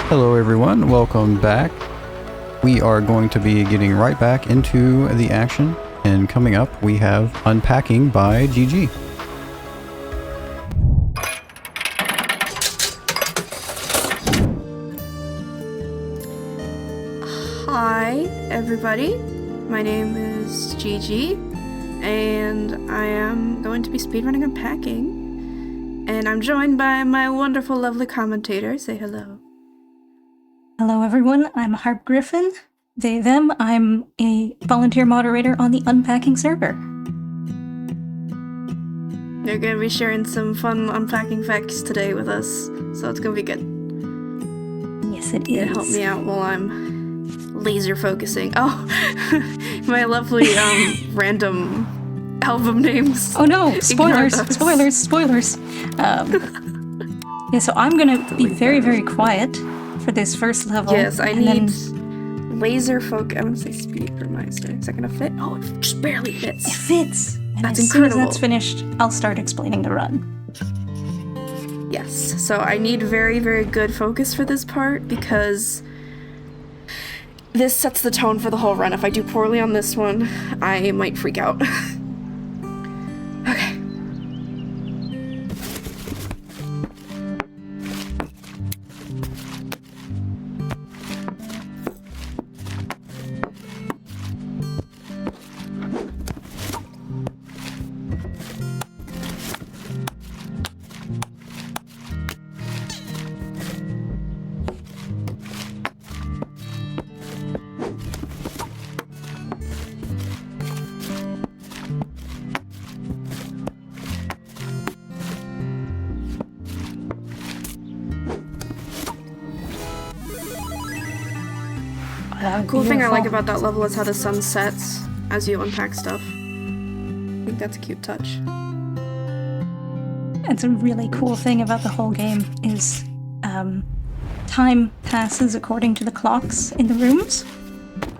Hello everyone, welcome back. We are going to be getting right back into the action, and coming up we have Unpacking by GG. Hi everybody, my name is Gigi, and I am going to be speedrunning Unpacking, and I'm joined by my wonderful, lovely commentator. Say hello. Hello everyone, I'm Harp Griffin. They, them, I'm a volunteer moderator on the Unpacking server. They're going to be sharing some fun unpacking facts today with us, so it's going to be good. Yes, it You're is. gonna help me out while I'm laser focusing. Oh, my lovely random album names. Oh no, spoilers, spoilers. Yeah, so I'm gonna be very, very quiet for this first level. Yes, I need laser focus. I'm gonna say Speedromizer. Is that gonna fit? Oh, it just barely fits. It fits! And That's as incredible. soon as that's finished, I'll start explaining the run. Yes, so I need very, very good focus for this part because this sets the tone for the whole run. If I do poorly on this one, I might freak out. Okay. Cool thing I like about that level is how the sun sets as you unpack stuff. I think that's a cute touch. It's a really cool thing about the whole game is time passes according to the clocks in the rooms,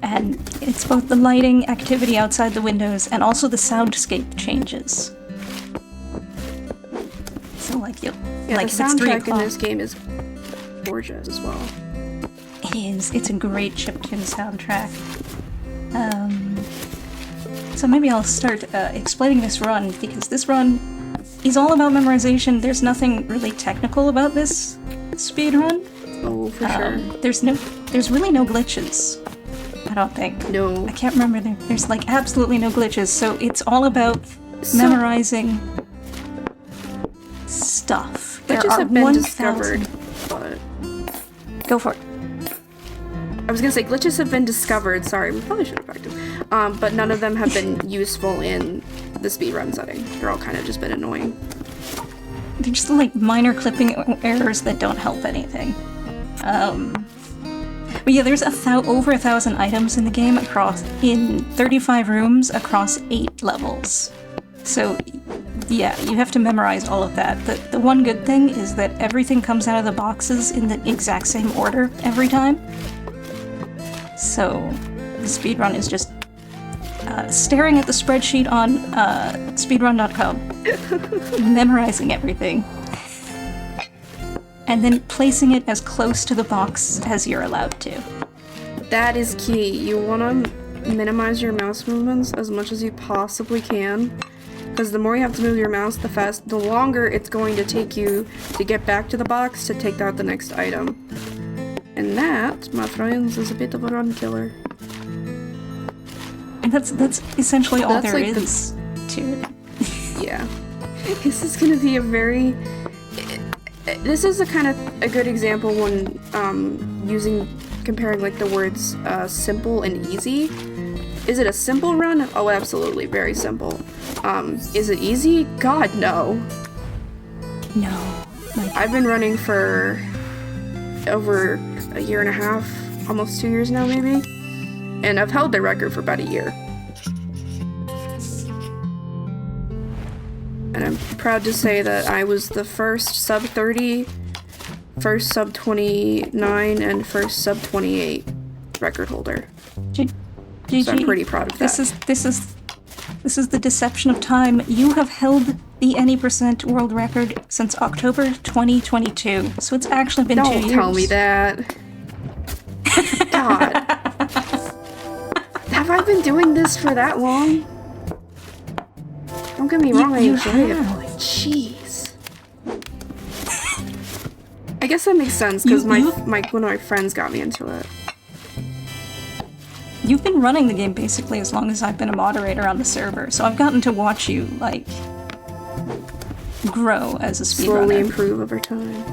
and it's both the lighting activity outside the windows and also the soundscape changes. So like Yeah, like the if it's 3 soundtrack in o'clock, this game is gorgeous as well. it is. It's a great chiptune soundtrack. So maybe I'll start explaining this run, because this run is all about memorization. There's nothing really technical about this speedrun. Oh, for sure. There's really no glitches, I don't think. No. I can't remember. There's like absolutely no glitches, so it's all about memorizing stuff. Glitches have been discovered, but... Go for it. I was gonna say, glitches have been discovered, sorry, we probably should have practiced, but none of them have been useful in the speedrun setting. They're all kind of just been annoying. They're just like minor clipping errors that don't help anything. But yeah, there's over 1,000 items in the game in 35 rooms across 8 levels. So yeah, you have to memorize all of that. The one good thing is that everything comes out of the boxes in the exact same order every time. So the speedrun is just staring at the spreadsheet on speedrun.com, memorizing everything, and then placing it as close to the box as you're allowed to. That is key. You want to minimize your mouse movements as much as you possibly can, because the more you have to move your mouse, the longer it's going to take you to get back to the box to take out the next item. And that, my friends, is a bit of a run killer. And that's essentially all there like is to it. Yeah. This is gonna be this is a good example when comparing like the words simple and easy. Is it a simple run? Oh, absolutely, very simple. Is it easy? God, no. No. I've been running for over a year and a half, almost 2 years now maybe, and I've held the record for about a year. And I'm proud to say that I was the first sub 30, first sub 29, and first sub 28 record holder. So I'm pretty proud of that. This is This is the deception of time. You have held the any percent world record since October 2022, so it's actually been 2 years. Don't tell me that. God. Have I been doing this for that long? Don't get me wrong, I enjoy it. Jeez. I guess that makes sense, because one of my friends got me into it. You've been running the game basically as long as I've been a moderator on the server, so I've gotten to watch you, like, grow as a speedrunner. Slowly improve over time.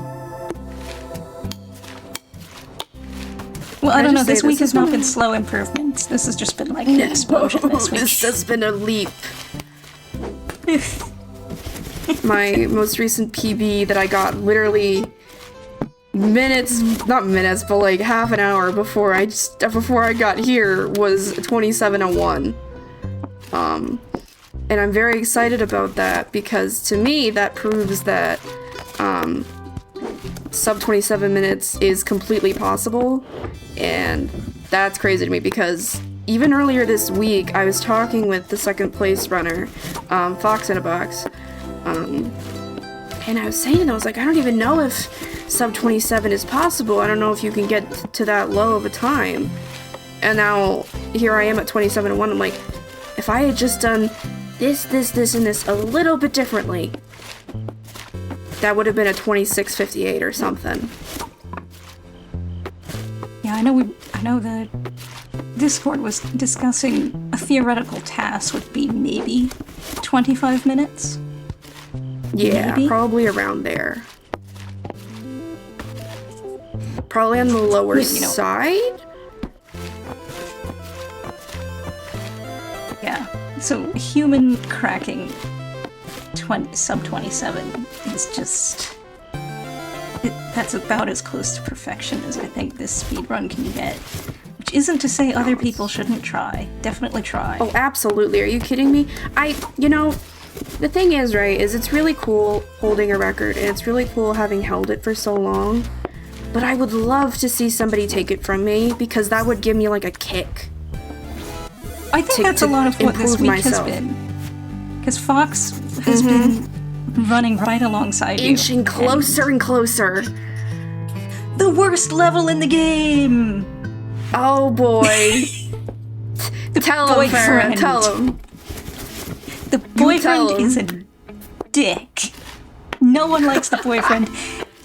Well, I don't know, this week has not been slow improvements. This has just been, like, an explosion this week. This has been a leap. My most recent PB that I got literally not minutes, but like half an hour before I got here was 27:01. And I'm very excited about that because to me that proves that sub 27 minutes is completely possible, and that's crazy to me because even earlier this week I was talking with the second place runner, Fox in a Box, and I was saying, I was like, I don't even know if sub 27 is possible. I don't know if you can get to that low of a time. And now here I am at 27:01. I'm like, if I had just done this, and this a little bit differently, that would have been a 26:58 or something. Yeah, I know the Discord was discussing a theoretical task would be maybe 25 minutes. Yeah, maybe? Probably around there. Probably on the lower side? Yeah, so human cracking sub 27 is just... that's about as close to perfection as I think this speedrun can get. Which isn't to say other people shouldn't try. Definitely try. Oh, absolutely. Are you kidding me? The thing is, right, is it's really cool holding a record, and it's really cool having held it for so long. But I would love to see somebody take it from me, because that would give me, like, a kick. I think that's a lot of what this week has been. Because Fox has been running right alongside you. Inching closer and closer. The worst level in the game! Oh, boy. Tell him, Farrah, tell him. The boyfriend is a dick. No one likes the boyfriend.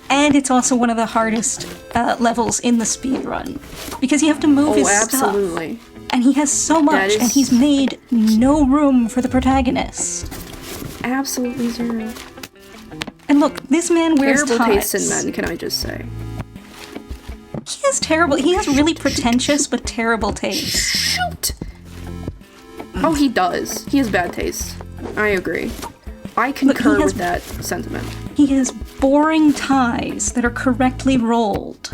And it's also one of the hardest levels in the speedrun. Because you have to move his absolutely. stuff. And he has so much, and he's made no room for the protagonist. Absolutely zero. And look, this man wears terrible ties. taste in men, can I just say. He has really pretentious but terrible taste. Shoot! Oh, he does. He has bad taste. I agree. I concur with that sentiment. He has boring ties that are correctly rolled,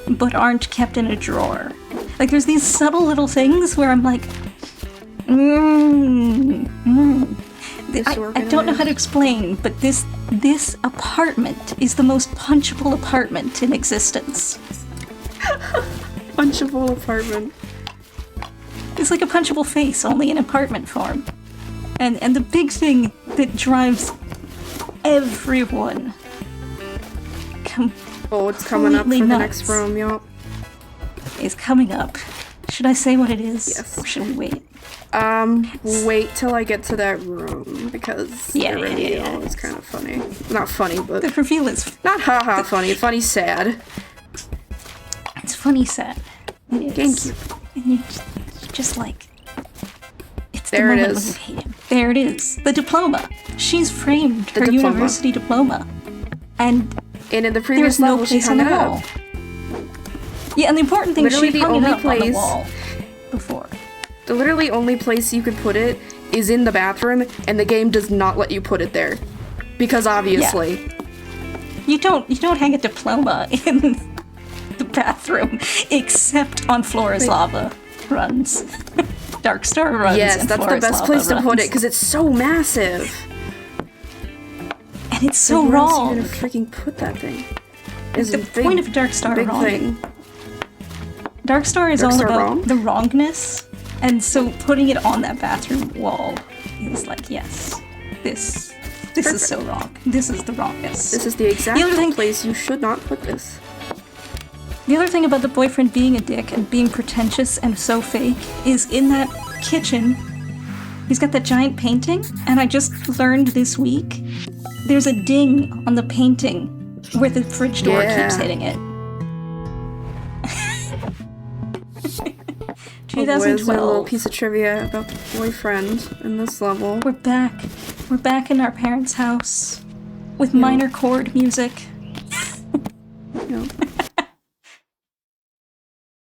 but aren't kept in a drawer. Like, there's these subtle little things where I'm like, I don't know how to explain, but this apartment is the most punchable apartment in existence. Punchable apartment. It's like a punchable face, only in apartment form. And the big thing that drives everyone it's coming up for the next room, yup. Is coming up. Should I say what it is? Yes. Or should we wait? Wait till I get to that room, because the reveal is kind of funny. Not funny, but... The reveal is... Not haha funny, funny sad. It's funny sad. It is. GameCube. And you just like... It's there the it moment is. when you hate him. There it is. The diploma. She's framed her university diploma. And in the previous there's no level, place she on hung the it wall. up. Yeah, and the important thing is she the hung only it up place, on the wall before. The literally only place you could put it is in the bathroom, and the game does not let you put it there. Because obviously. Yeah. You don't hang a diploma in the bathroom, except on Flora's Lava runs. Darkstar runs. Yes, and that's Flora's the best Lava place to runs. put it, because it's so massive. And it's so where else wrong. are you gonna freaking put that thing? The point of Darkstar big wrong. thing. Darkstar is all Darkstar about wrong? the wrongness And so putting it on that bathroom wall is like, yes, this is so wrong. This is the wrongness. This is the exact other thing- place you should not put this. The other thing about the boyfriend being a dick and being pretentious and so fake is in that kitchen, he's got that giant painting, and I just learned this week, there's a ding on the painting where the fridge door keeps hitting it. Oh, boy, there's a little 2012. piece of trivia about the boyfriend in this level. We're back. We're back in our parents' house with minor chord music. Yeah.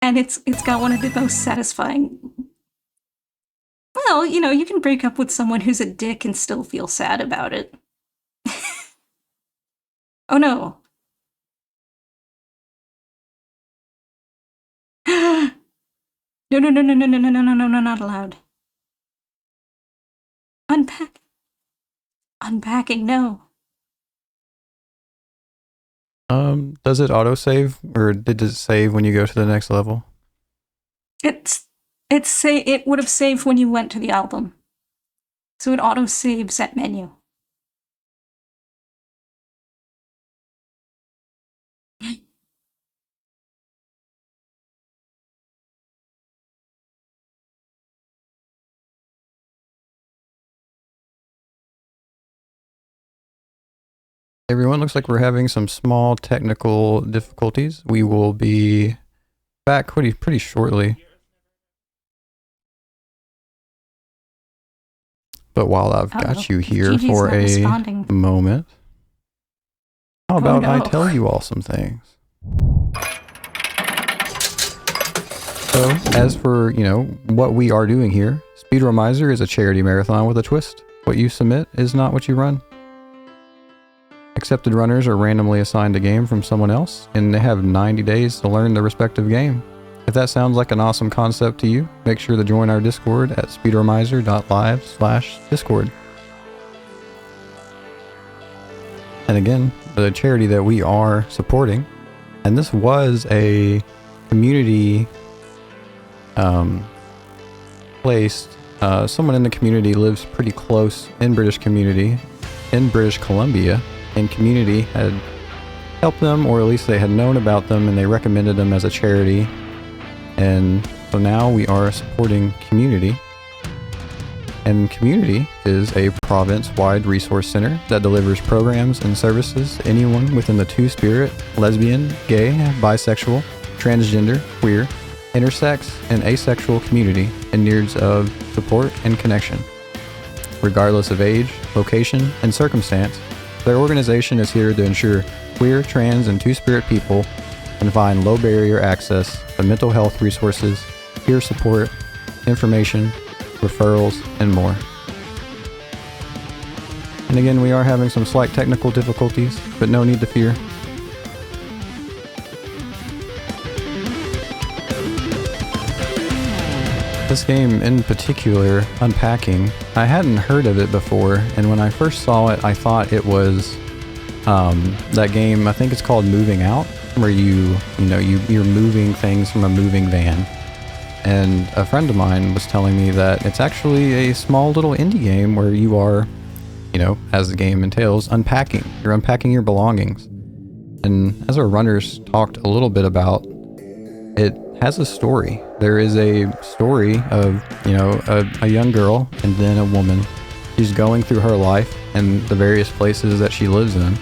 And it's got one of the most satisfying. Well, you know, you can break up with someone who's a dick and still feel sad about it. Oh no. No, no, no, no, no, no, no, no, no, no, no, not allowed. Unpacking, no. Does it autosave, or did it save when you go to the next level? It would have saved when you went to the album. So it auto saves that menu. Everyone, looks like we're having some small technical difficulties. We will be back pretty shortly. But while I've got you here Gigi's for not a responding. moment, how about no. I tell you all some things? So, as for, you know, what we are doing here, Speedromizer is a charity marathon with a twist. What you submit is not what you run. Accepted runners are randomly assigned a game from someone else, and they have 90 days to learn the respective game. If that sounds like an awesome concept to you, make sure to join our Discord at speedromizer.live/Discord. And again, the charity that we are supporting, and this was a community placed, someone in the community lives pretty close in British Columbia, and community had helped them, or at least they had known about them, and they recommended them as a charity. And so now we are supporting Community. And Community is a province-wide resource center that delivers programs and services to anyone within the two-spirit, lesbian, gay, bisexual, transgender, queer, intersex, and asexual community in needs of support and connection. Regardless of age, location, and circumstance, their organization is here to ensure queer, trans, and two-spirit people can find low-barrier access to mental health resources, peer support, information, referrals, and more. And again, we are having some slight technical difficulties, but no need to fear. This game in particular, Unpacking, I hadn't heard of it before, and when I first saw it, I thought it was that game, I think it's called Moving Out, where you're moving things from a moving van. And a friend of mine was telling me that it's actually a small little indie game where you are, you know, as the game entails, unpacking. You're unpacking your belongings. And as our runners talked a little bit about, it has a story. There is a story of, you know, a young girl and then a woman. She's going through her life and the various places that she lives in.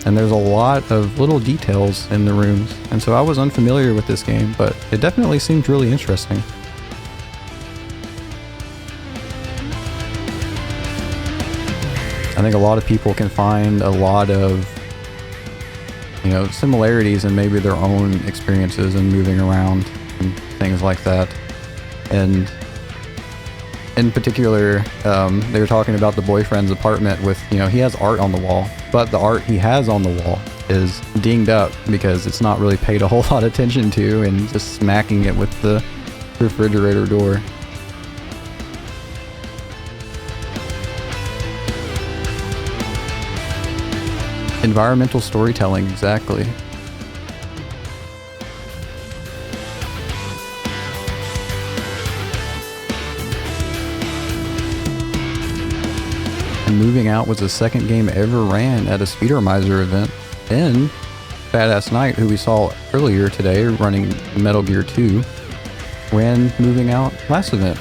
And there's a lot of little details in the rooms. And so I was unfamiliar with this game, but it definitely seemed really interesting. I think a lot of people can find a lot of, you know, similarities in maybe their own experiences in moving around and things like that. And in particular, they were talking about the boyfriend's apartment with, you know, he has art on the wall, but the art he has on the wall is dinged up because it's not really paid a whole lot of attention to, and just smacking it with the refrigerator door. Environmental storytelling, exactly. and Moving Out was the second game ever ran at a Speedromizer event. Then, Badass Knight, who we saw earlier today running Metal Gear 2, ran Moving Out last event.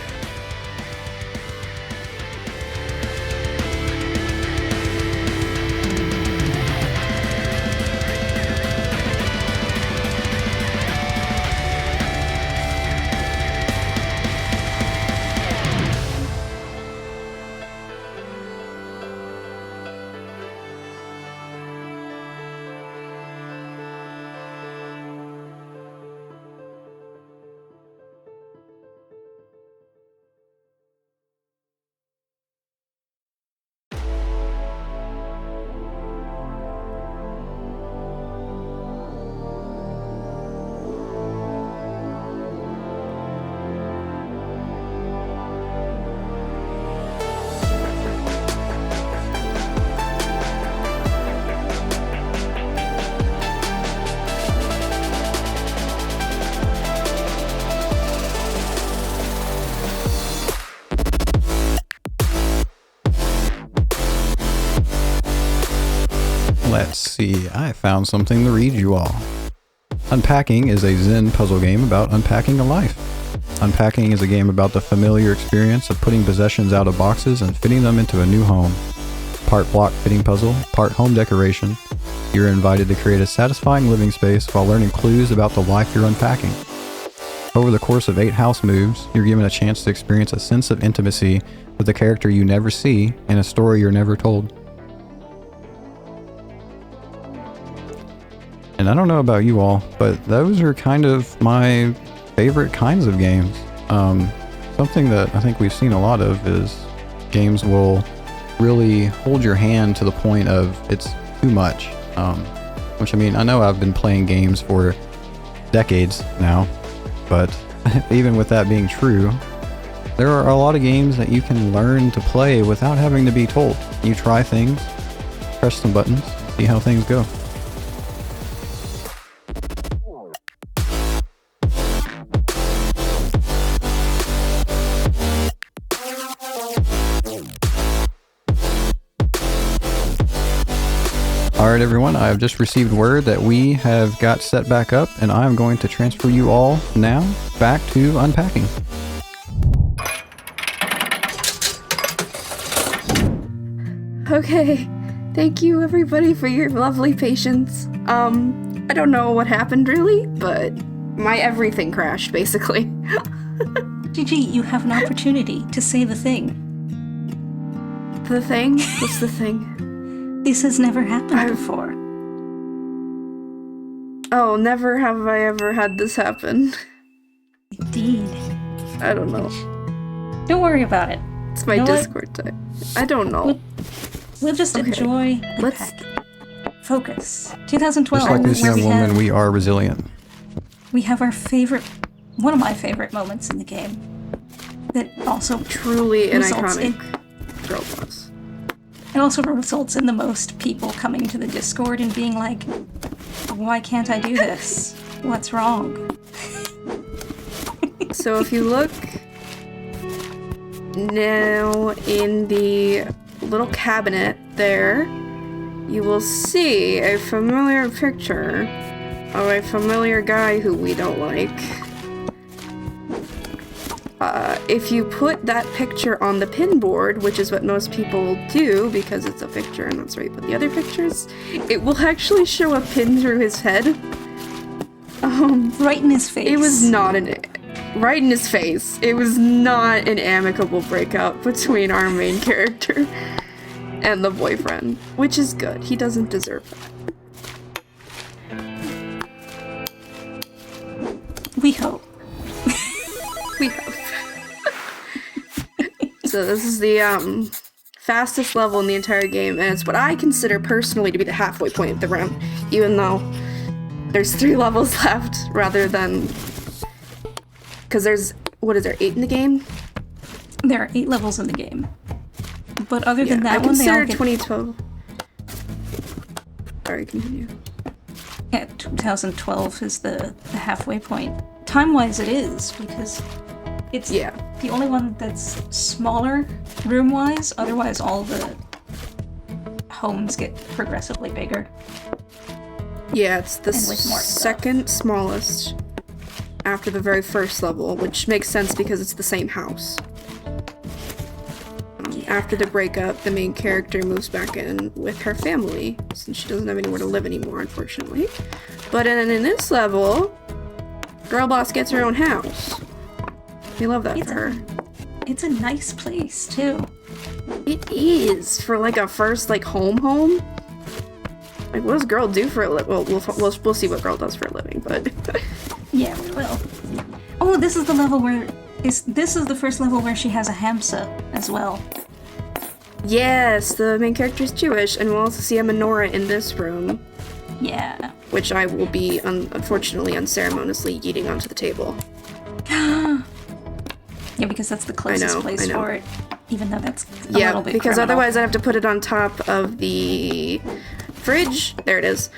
Let's see, I found something to read you all. Unpacking is a Zen puzzle game about unpacking a life. Unpacking is a game about the familiar experience of putting possessions out of boxes and fitting them into a new home. Part block fitting puzzle, part home decoration, you're invited to create a satisfying living space while learning clues about the life you're unpacking. Over the course of 8 house moves, you're given a chance to experience a sense of intimacy with a character you never see and a story you're never told. And I don't know about you all, but those are kind of my favorite kinds of games. Something that I think we've seen a lot of is games will really hold your hand to the point of it's too much. Which, I mean, I know I've been playing games for decades now, but even with that being true, there are a lot of games that you can learn to play without having to be told. You try things, press some buttons, see how things go. Alright everyone, I have just received word that we have got set back up, and I'm going to transfer you all now back to Unpacking. Okay, thank you everybody for your lovely patience. I don't know what happened really, but my everything crashed basically. GG, you have an opportunity to say the thing. The thing? What's the thing? This has never happened before. Oh, never have I ever had this happen. Indeed. I don't know. Don't worry about it. It's my Discord type. I don't know. We'll just enjoy. Let's focus. 2012. Just like this young woman, we are resilient. We have our favorite, one of my favorite moments in the game. That also truly an results iconic girl boss. It also results in the most people coming to the Discord and being like, why can't I do this? What's wrong? So if you look now in the little cabinet there, you will see a familiar picture of a familiar guy who we don't like. If you put that picture on the pin board, which is what most people do because it's a picture and that's where you put the other pictures, it will actually show a pin through his head. Right in his face. It was not right in his face. It was not an amicable breakup between our main character and the boyfriend, which is good. He doesn't deserve that. We hope. We hope. So this is the fastest level in the entire game, and it's what I consider personally to be the halfway point of the round, even though there's 3 levels left rather than... Because there's, what is there, 8 in the game? There are 8 levels in the game. But other than that I one, they all consider get... 2012... Sorry, continue. Yeah, 2012 is the halfway point. Time-wise it is, because it's the only one that's smaller room-wise. Otherwise, all the homes get progressively bigger. Yeah, it's the And with more stuff. second smallest after the very first level, which makes sense because it's the same house. After the breakup, the main character moves back in with her family, since she doesn't have anywhere to live anymore, unfortunately. But then in this level, Girl Boss gets her own house. We love that for her. It's a nice place, too. It is, for like a first like home. Like, what does Girl do for a living? Well, we'll see what Girl does for a living, but... Yeah, we will. Oh, this is the level where... This is the first level where she has a Hamsa as well. Yes, the main character is Jewish, and we'll also see a menorah in this room. Yeah. Which I will be, unfortunately, unceremoniously yeeting onto the table. Yeah, because that's the closest place I know. for it. Even though that's a little bit because criminal. otherwise I'd have to put it on top of the fridge. There it is.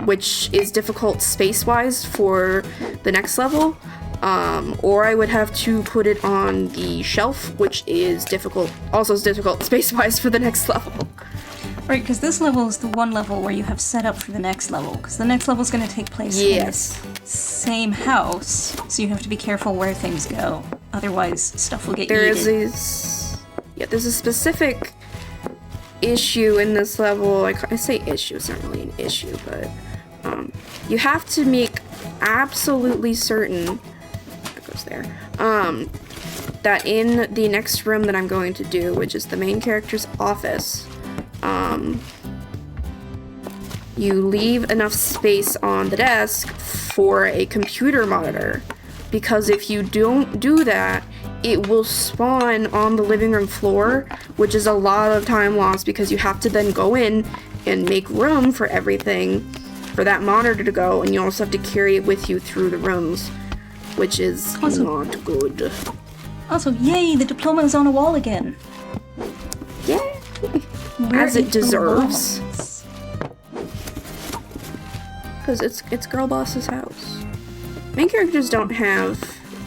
Which is difficult space-wise for the next level. Or I would have to put it on the shelf, which is difficult, also is difficult space-wise for the next level. Right, because this level is the one level where you have set up for the next level, because the next level is going to take place in this same house, so you have to be careful where things go. Otherwise, stuff will get There's yeeted. there's a specific issue in this level. I say issue, it's not really an issue, but you have to make absolutely certain there that in the next room that I'm going to do, which is the main character's office, you leave enough space on the desk for a computer monitor, because if you don't do that, it will spawn on the living room floor, which is a lot of time lost because you have to then go in and make room for everything for that monitor to go, and you also have to carry it with you through the rooms, which is not good. Also, yay, the diploma is on a wall again. Yeah. As it deserves. Because it's Girl Boss's house. Main characters don't have...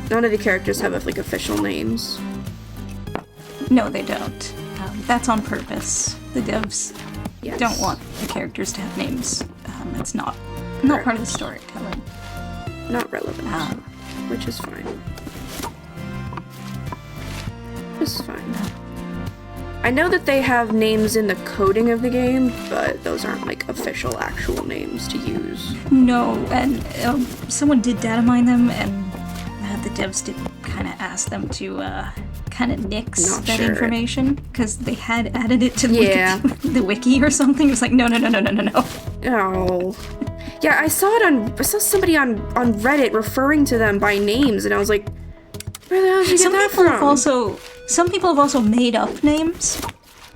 None of the characters have, like, official names. No, they don't. That's on purpose. The devs don't want the characters to have names. It's not part of the storytelling. Not relevant. Which is fine. It's fine. I know that they have names in the coding of the game, but those aren't like official actual names to use. No, and someone did data mine them, and the devs did kind of ask them to kind of nix that information, because they had added it to the wiki or something. It was like, no. Oh. Yeah, I saw somebody on Reddit referring to them by names, and I was like, where the hell did you get that from? Some people have also made up names.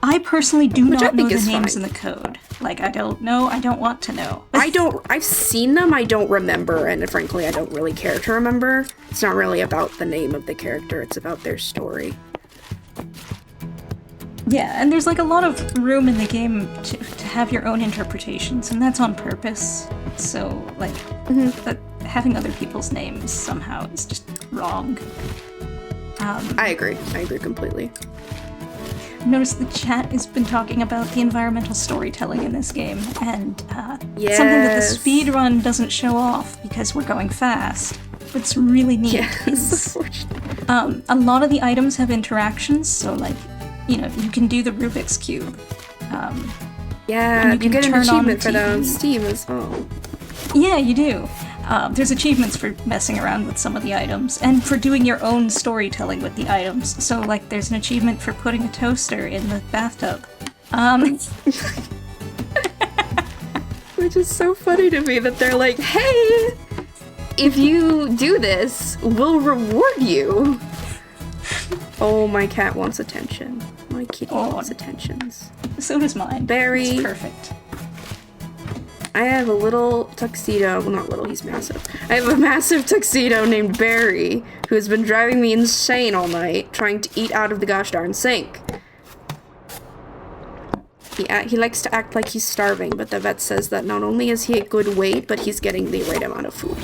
I personally do not know the names in the code. Like, I don't know, I don't want to know. I've seen them, I don't remember, and frankly, I don't really care to remember. It's not really about the name of the character, it's about their story. Yeah, and there's like a lot of room in the game to have your own interpretations, and that's on purpose. So, like, having other people's names somehow is just wrong. I agree completely. Notice the chat has been talking about the environmental storytelling in this game, and something that the speedrun doesn't show off because we're going fast. What's really neat is a lot of the items have interactions, so like, you can do the Rubik's Cube. You get an achievement for that on Steam as well. Yeah, you do. There's achievements for messing around with some of the items, and for doing your own storytelling with the items. So, like, there's an achievement for putting a toaster in the bathtub. Which is so funny to me that they're like, hey, if you do this, we'll reward you. Oh, my cat wants attention. My kitty wants attentions. So does mine. Barry. It's perfect. I have a little tuxedo, well, not little, he's massive. I have a massive tuxedo named Barry, who has been driving me insane all night, trying to eat out of the gosh darn sink. He likes to act like he's starving, but the vet says that not only is he a good weight, but he's getting the right amount of food.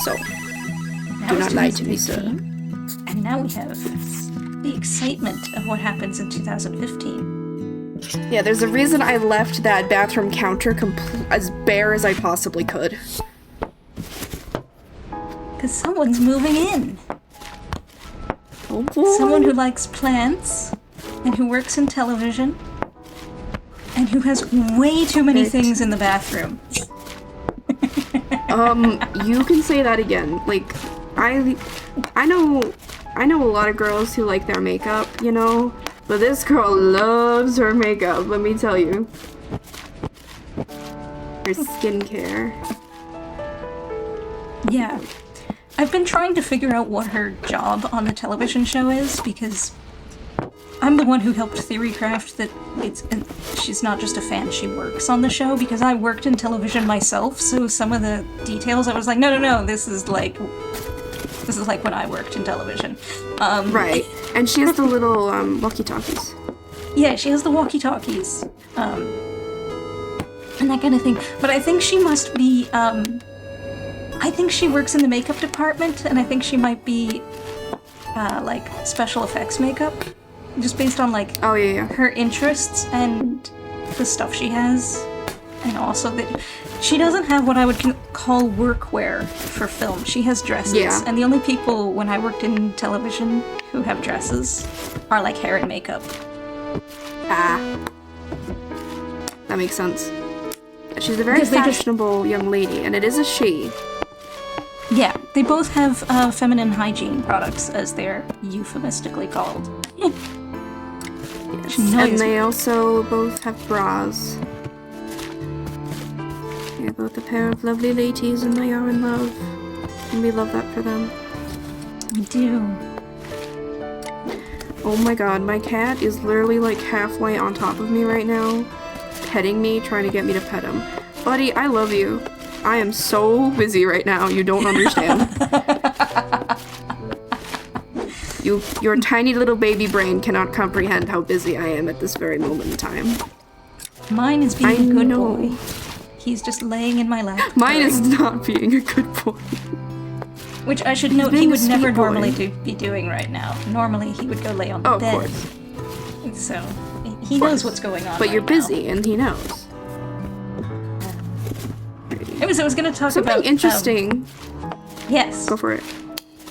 So, do not lie to me, sir. And now we have the excitement of what happens in 2015. Yeah, there's a reason I left that bathroom counter as bare as I possibly could. Because someone's moving in. Oh boy. Someone who likes plants, and who works in television, and who has way too many things in the bathroom. You can say that again. Like, I know a lot of girls who like their makeup, you know? But this girl loves her makeup, let me tell you. Her skincare. Yeah. I've been trying to figure out what her job on the television show is, because I'm the one who helped theorycraft that she's not just a fan, she works on the show, because I worked in television myself, so some of the details I was like, no, this is like when I worked in television. Right. And she has the little walkie-talkies. Yeah, she has the walkie-talkies. And that kind of thing. But I think she must be, I think she works in the makeup department, and I think she might be, like, special effects makeup. Just based on, like, oh, yeah. her interests and the stuff she has. And also that she doesn't have what I would call workwear for film. She has dresses. Yeah. And the only people, when I worked in television, who have dresses are, like, hair and makeup. Ah. That makes sense. She's a very fashionable young lady, and it is a she. Yeah, they both have feminine hygiene products, as they're euphemistically called. Yes. And they also both have bras. They're both a pair of lovely ladies, and they are in love. And we love that for them. We do. Oh my god, my cat is literally like halfway on top of me right now, petting me, trying to get me to pet him. Buddy, I love you. I am so busy right now, you don't understand. Your tiny little baby brain cannot comprehend how busy I am at this very moment in time. Mine is being a good boy. He's just laying in my lap. Mine is not being a good boy. Which I should note he would never normally be doing right now. Normally he would go lay on the bed. Of course. So he knows what's going on. But right you're now. busy, and he knows. I was going to talk something about interesting. Yes. Go for it.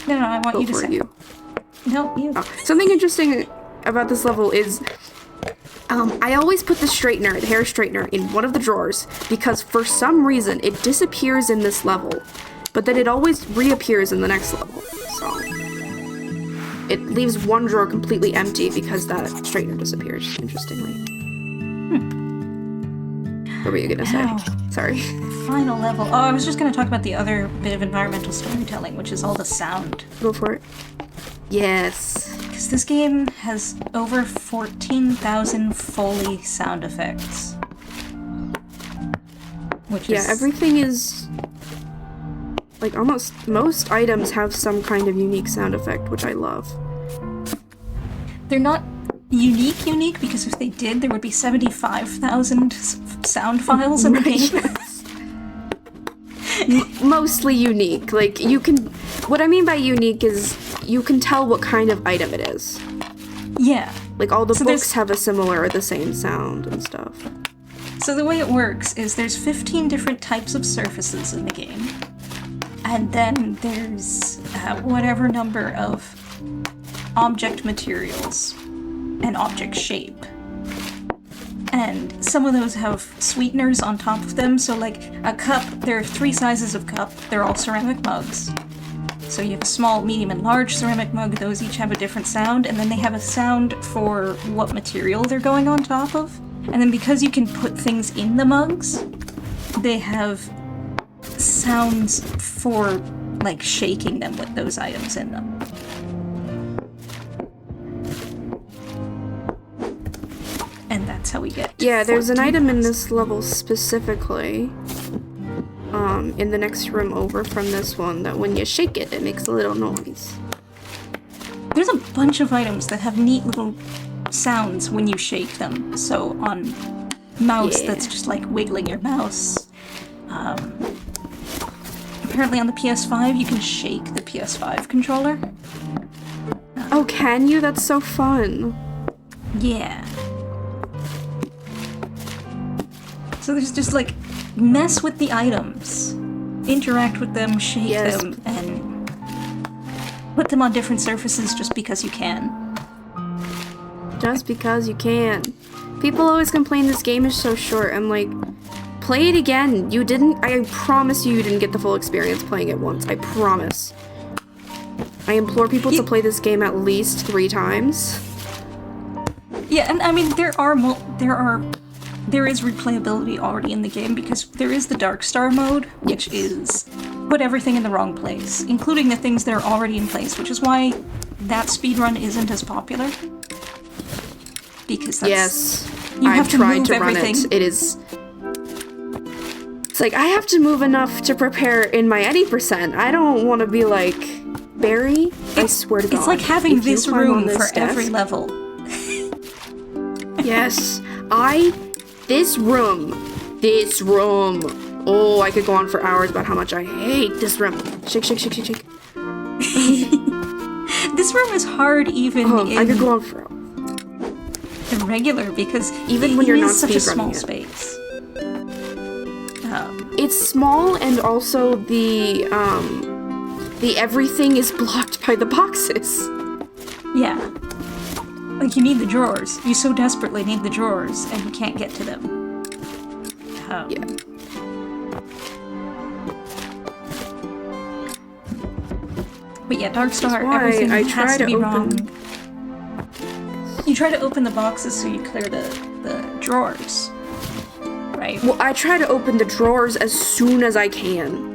No, I want you to say. You. No, you. Oh. Something interesting about this level is, I always put the hair straightener, in one of the drawers because for some reason it disappears in this level, but then it always reappears in the next level. So it leaves one drawer completely empty because that straightener disappears. Interestingly. What were you gonna say? Sorry. Final level. Oh, I was just gonna talk about the other bit of environmental storytelling, which is all the sound. Go for it. Yes. Because this game has over 14,000 Foley sound effects. Which is... Yeah, everything is... Like, almost most items have some kind of unique sound effect, which I love. They're not unique, because if they did, there would be 75,000 sound files in the game. Mostly unique. Like, you can... What I mean by unique is you can tell what kind of item it is. Yeah. Like, all the books have a similar or the same sound and stuff. So the way it works is there's 15 different types of surfaces in the game. And then there's whatever number of object materials and object shape. And some of those have sweeteners on top of them. So like a cup, there are 3 sizes of cup. They're all ceramic mugs. So you have a small, medium, and large ceramic mug. Those each have a different sound. And then they have a sound for what material they're going on top of. And then because you can put things in the mugs, they have sounds for like shaking them with those items in them. And that's how we get to there's an 14,000. item in this level specifically, in the next room over from this one, that when you shake it, it makes a little noise. There's a bunch of items that have neat little sounds when you shake them. So on mouse, that's just like wiggling your mouse. Apparently on the PS5, you can shake the PS5 controller. Oh, can you? That's so fun. Yeah. So there's just like, mess with the items. Interact with them, shake them, and put them on different surfaces just because you can. Just because you can. People always complain this game is so short. I'm like, play it again. You didn't, I promise you didn't get the full experience playing it once. I promise. I implore people to play this game at least 3 times. Yeah, and I mean, there is replayability already in the game because there is the Dark Star mode, which is put everything in the wrong place, including the things that are already in place, which is why that speedrun isn't as popular. Because that's... you have to tried to run it. It is... It's like, I have to move enough to prepare in my 80%. I don't want to be like, Barry, I swear to God. It's like having this room for every level. Yes. This room. Oh, I could go on for hours about how much I hate this room. Shake, shake, shake, shake, shake. This room is hard even in... I could go on for the regular because even when you're not such a small space. It's small, and also the everything is blocked by the boxes. Yeah. Like, you need the drawers. You so desperately need the drawers, and you can't get to them. Yeah. But yeah, Dark Star, everything has to be wrong. You try to open the boxes so you clear the drawers. Right? Well, I try to open the drawers as soon as I can.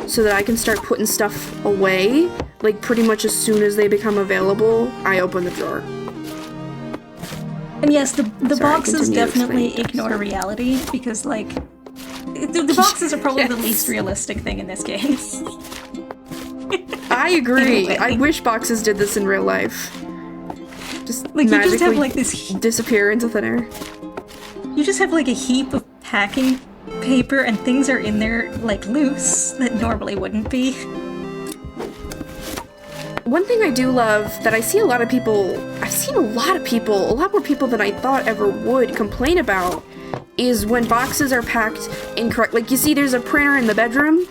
So that I can start putting stuff away. Like, pretty much as soon as they become available, I open the drawer. And yes, the boxes definitely ignore reality, because, like, the boxes are probably the least realistic thing in this game. I agree. Anyway. I wish boxes did this in real life. Just like, magically you just have, like, this... disappear into thin air. You just have, like, a heap of packing paper, and things are in there, like, loose, that normally wouldn't be. One thing I do love that I see a lot of people, I've seen a lot more people than I thought ever would complain about, is when boxes are packed incorrect. Like, you see there's a printer in the bedroom.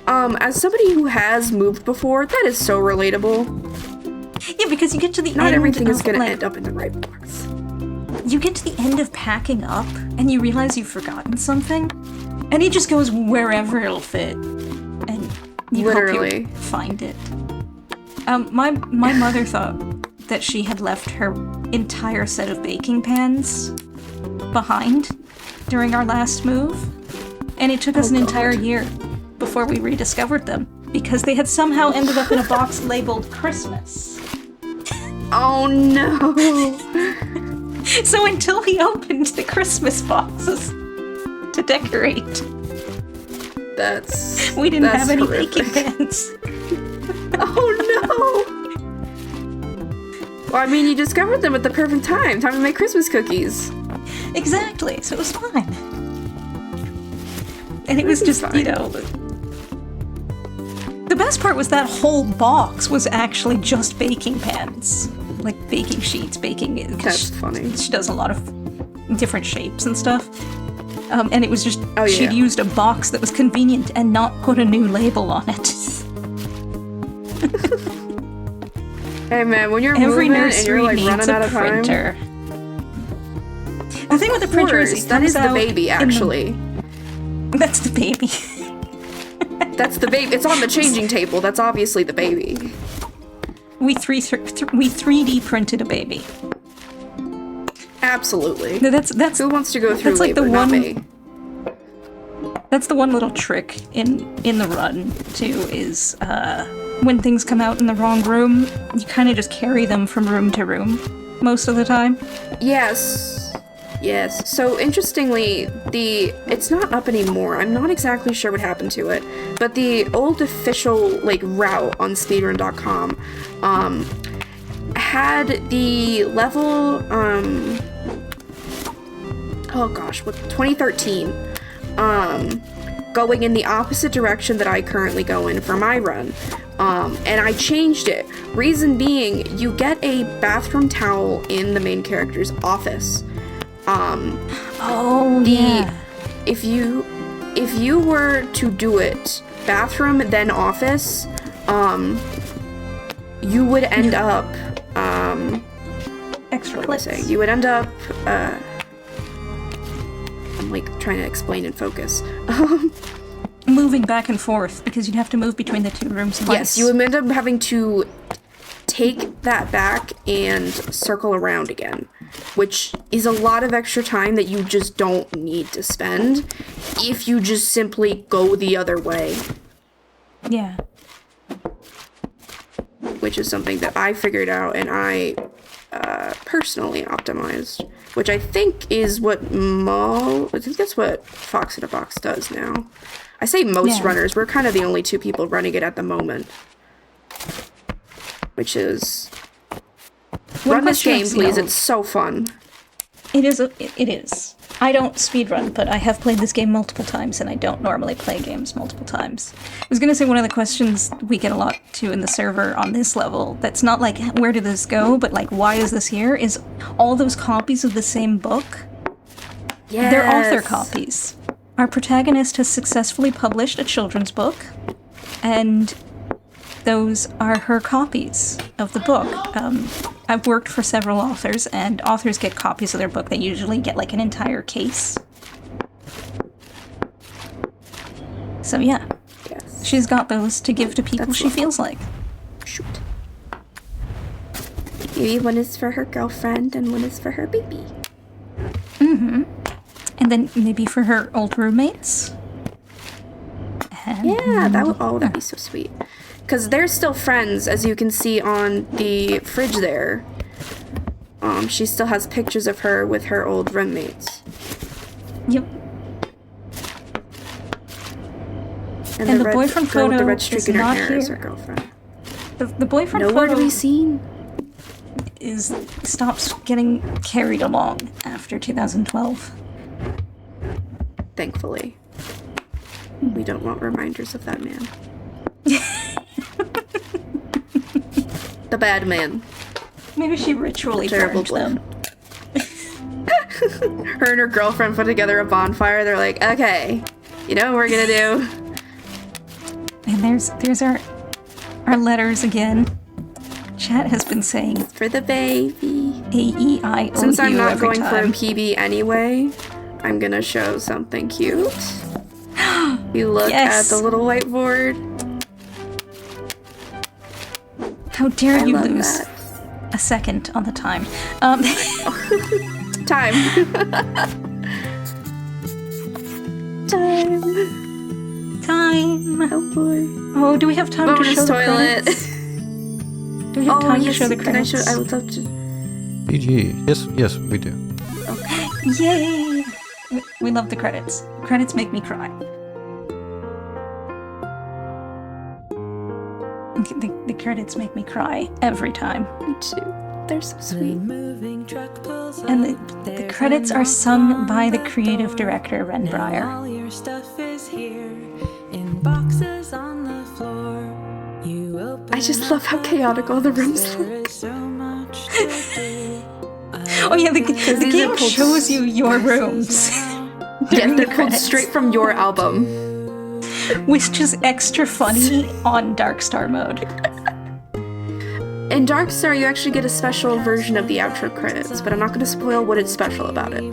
As somebody who has moved before, that is so relatable. Yeah, because you get to the end. Not everything is gonna end up in the right box. You get to the end of packing up, and you realize you've forgotten something, and it just goes wherever it'll fit, and you hope you find it. My mother thought that she had left her entire set of baking pans behind during our last move, and it took us an entire year before we rediscovered them, because they had somehow ended up in a box labeled Christmas. Oh no! So until we opened the Christmas boxes to decorate, we didn't have any baking pans. Oh no! Well, I mean, you discovered them at the perfect time. Time to make Christmas cookies. Exactly, so it was fine. And it was just, you know... The best part was that whole box was actually just baking pans. Like, baking sheets, baking... That's funny. She does a lot of different shapes and stuff. And it was just... she'd used a box that was convenient and not put a new label on it. Hey man, when you're moving and you're like running out of time... The thing with the printer is that is the baby, actually. That's the baby. That's the baby. It's on the changing table. That's obviously the baby. We 3D printed a baby. Absolutely. No, that's who wants to go through that's like labor, the one, not me. That's the one little trick in the run, too, is when things come out in the wrong room, you kind of just carry them from room to room most of the time. Yes. Yes. So interestingly, it's not up anymore. I'm not exactly sure what happened to it, but the old official like route on speedrun.com had the level 2013 going in the opposite direction that I currently go in for my run. And I changed it. Reason being, you get a bathroom towel in the main character's office. Oh, yeah. If you were to do it bathroom then office, you would end up Extra what am I clips. saying? You would end up I'm like trying to explain and focus. Moving back and forth, because you'd have to move between the two rooms twice. Yes, you would end up having to take that back and circle around again, which is a lot of extra time that you just don't need to spend if you just simply go the other way. Yeah. Which is something that I figured out and I personally optimized, which I think is what I think that's what Fox in a Box does now. I say most runners, we're kind of the only two people running it at the moment. Which is... Run this game, please, it's so fun. It is. I don't speedrun, but I have played this game multiple times, and I don't normally play games multiple times. I was gonna say one of the questions we get a lot to in the server on this level, that's not like, where did this go, but like, why is this here, is all those copies of the same book. Yes. They're author copies. Our protagonist has successfully published a children's book, and those are her copies of the book. I've worked for several authors, and authors get copies of their book. They usually get like an entire case. So yeah, Yes. she's got those to give to people That's she lovely. feels like. Shoot. Maybe one is for her girlfriend and one is for her baby. And then maybe for her old roommates. And Yeah, that'd be so sweet. Because they're still friends, as you can see on the fridge there. She still has pictures of her with her old roommates. Yep. And the boyfriend girl with the photo red streak is in her not hair is here. her girlfriend. The boyfriend Nowhere to photo be seen. stops getting carried along after 2012. Thankfully. We don't want reminders of that man. The bad man. Maybe she ritually Terrible burned them. Her and her girlfriend put together a bonfire. They're like, okay, you know what we're gonna do? And there's our letters again. Chat has been saying For the baby. A-E-I-O-U Since I'm not every going for a time. PB anyway, I'm gonna show something cute. You look Yes. at the little whiteboard. How dare I you love lose that. a second on the time. Time. Time. Time. Oh boy. Oh, do we have time to Bonus show the toilet. credits? Do we have Oh time to yes, show the can I credits? show? I would love to. PG. Yes, we do. Yay! We love the credits. Credits make me cry. The credits make me cry every time. Me too. They're so sweet. And the credits are sung by the creative director, Ren Breyer. All your stuff is here in boxes on the floor. You open I just love how chaotic all the rooms there look. is so much to do. Oh yeah, the these are game pulled shows you your rooms. Yeah, during they're the pulled credits, straight from your album. which is extra funny on Darkstar mode. In Darkstar, you actually get a special version of the outro credits, but I'm not going to spoil what is special about it.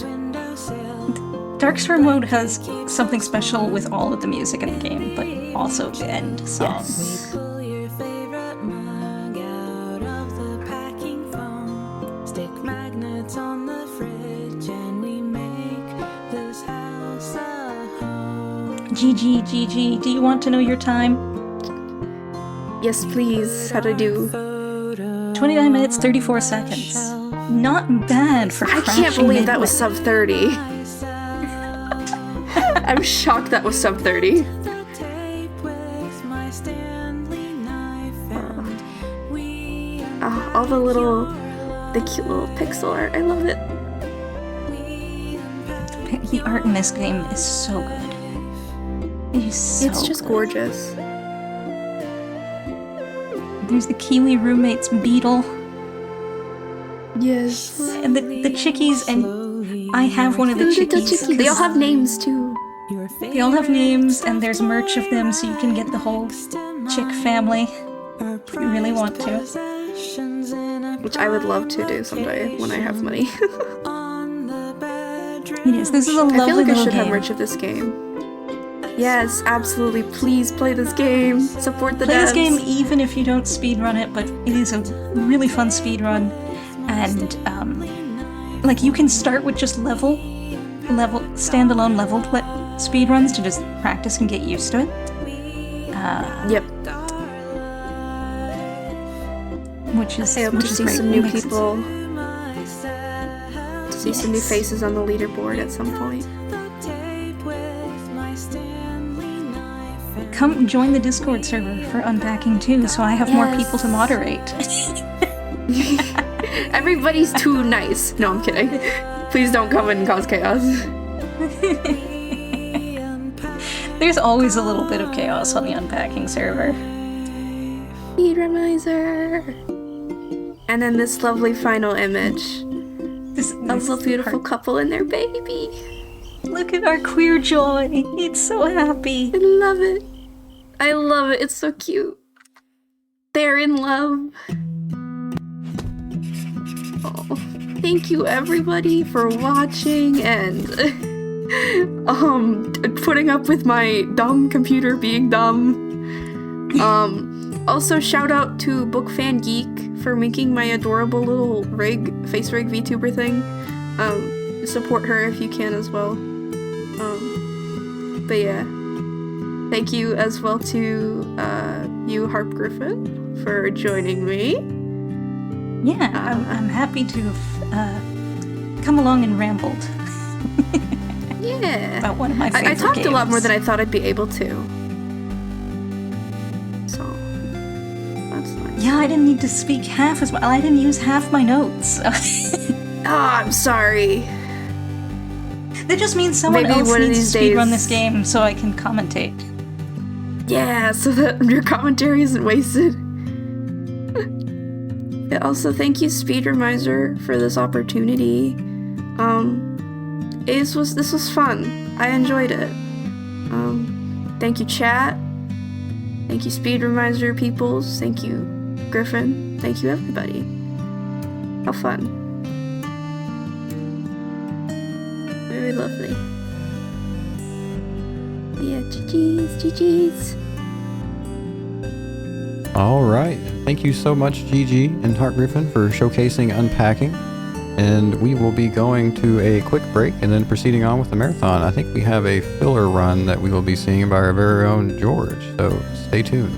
Darkstar mode has something special with all of the music in the game, but also the end song. Yes. Pull your favorite mug out of the packing foam. Stick magnets on the fridge and we make this house a home. GG, do you want to know your time? Yes, please. How to do? 29 minutes, 34 seconds. Not bad for I crashing can't believe that was midway. sub 30. I'm shocked that was sub 30. The tape with my Stanley knife and we All the cute little pixel art. I love it. The art in this game is so good. It is so It's just good. gorgeous. There's the Kiwi roommate's beetle. Yes. And the chickies, and I have one of the Little chickies. chickies. They all have names too. They all have names, and there's merch of them, so you can get the whole chick family if you really want to. Which I would love to do someday when I have money. It is. This is a lovely I feel like I little should have game. merch of this game. Yes, absolutely. Please play this game. Support the Play this devs. game even if you don't speedrun it, but it is a really fun speedrun. And, like, you can start with just standalone leveled speedruns to just practice and get used to it. Yep. Which is I hope which to is see great. some It new makes it- people. To see some new Yes. faces on the leaderboard at some point. Come join the Discord server for Unpacking too, so I have more people to moderate. Everybody's too nice. No, I'm kidding. Please don't come and cause chaos. There's always a little bit of chaos on the Unpacking server. Speedromizer. And then this lovely final image This of a beautiful part. couple and their baby. Look at our queer joy. It's so happy. I love it. I love it. It's so cute. They're in love. Oh, thank you everybody for watching and putting up with my dumb computer being dumb. Also shout out to Bookfan Geek for making my adorable little face rig VTuber thing. Support her if you can as well. But yeah. Thank you as well to you, Harp Griffin, for joining me. Yeah, I'm happy to have come along and rambled Yeah. about one of my favorite I talked games. a lot more than I thought I'd be able to. So, that's nice. Yeah, I didn't need to speak half as well. I didn't use half my notes. I'm sorry. That just means someone Maybe else one of needs to these speedrun days- this game so I can commentate. Yeah, so that your commentary isn't wasted. Yeah, also, thank you, Speedromizer, for this opportunity. This was fun. I enjoyed it. Thank you, chat. Thank you, Speedromizer peoples. Thank you, Griffin. Thank you, everybody. How fun. Very lovely. Yeah, GG's. All right. Thank you so much, GG and Heart Griffin, for showcasing Unpacking. And we will be going to a quick break and then proceeding on with the marathon. I think we have a filler run that we will be seeing by our very own George, so stay tuned.